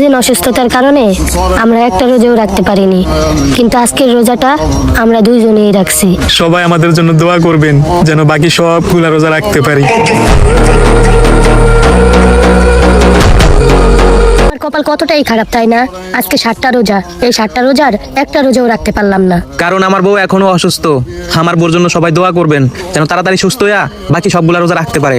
দিন অসুস্থতার কারণে আমরা একটা রোজাও রাখতে পারিনি, কিন্তু আজকের রোজাটা আমরা দুইজনেই রাখছি। সবাই আমাদের জন্য দোয়া করবেন যেন বাকি সবগুলা রোজা রাখতে পারি। আমার কপাল কতটাই খারাপ, তাই না? আজকে 7টা রোজা, এই 7টা রোজার একটা রোজাও রাখতে পারলাম না। কারণ আমার বউ এখনো অসুস্থ। আমার বউর জন্য সবাই দোয়া করবেন যেন তাড়াতাড়ি সুস্থ হইয়া বাকি সবগুলা রোজা রাখতে পারে।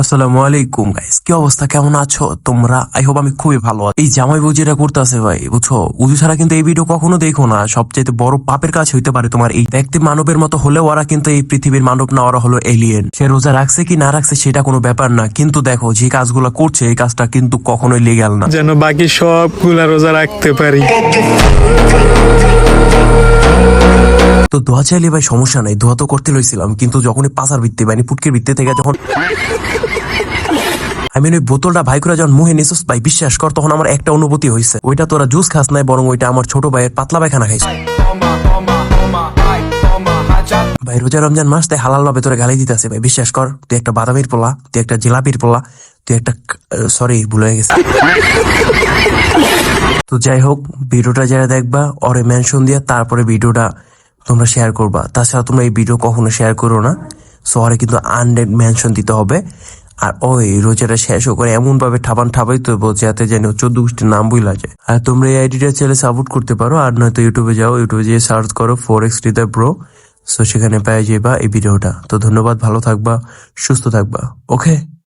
আসসালামু আলাইকুম গাইস, কি অবস্থা, কেমন আছো তোমরা? আই হোপ আমি খুবই ভালো আছি। এই জামাই বউ যেটা করতেছে ভাই, বুঝছো, উজু ছাড়া কিন্তু এই ভিডিও কখনো দেখো না। সবচেয়ে বড় পাপের কাজ হইতে পারে তোমার এই দেখতে মানবের মতো হলেও ওরা কিন্তু এই পৃথিবীর মানব না, ওরা হলো এলিয়েন। সে রোজা রাখছে কি না রাখছে সেটা কোনো ব্যাপার না, কিন্তু দেখো যে কাজগুলো করছে এই কাজটা কিন্তু কখনোই লিগ্যাল না। যেন বাকি সবগুলা রোজা রাখতে পারি। তো দোয়া চাইলে ভাই সমস্যা নাই, দোয়া তো করতে লইছিলাম, কিন্তু যখনই পাশার ভিত্তি মানে পুটকের ভিত্তি থেকে যখন আমি ওই বোতলটা ভাই করে যখন মুহে নিছিস ভাই, বিশ্বাস কর তখন আমার একটা অনুভূতি হয়েছে, ওইটা তোরা জুস খাস নাই, বরং ওইটা আমার ছোট ভাইয়ের পাতলা পায়খানা খাইছে। ভাই রোজা রমজান মাস তাই হালাল ভাবে তোরা গালি দিতেছে ভাই, বিশ্বাস কর। তুই একটা বাদামির পোলা, তুই একটা জিলাপির পোলা, তুই একটা সরি ভুল হয়ে গেছে। তো যাই হোক, ভিডিওটা যারা দেখবা ওরে মেনশন দিয়ে তারপরে ভিডিওটা তোমরা শেয়ার করবা। তাছাড়া তোমরা এই ভিডিও কখনো শেয়ার করো না, সো ওরে কিন্তু আনডেড মেনশন দিতে হবে। আর ওই রোজাটা শেষ করে এমন ভাবে ঠাবাই তো যাতে যেন 14 গোষ্ঠীর নাম বইলা যায়। আর তোমরা এই আইডিটা চ্যানেলে সাপোর্ট করতে পারো, আর নয়তো ইউটিউবে যাও, ইউটিউবে গিয়ে সার্চ করো 4x হৃদয় ব্রো, সো সেখানে পেয়ে যাবা এই ভিডিওটা। তো ধন্যবাদ, ভালো থাকবা, সুস্থ থাকবা, ওকে।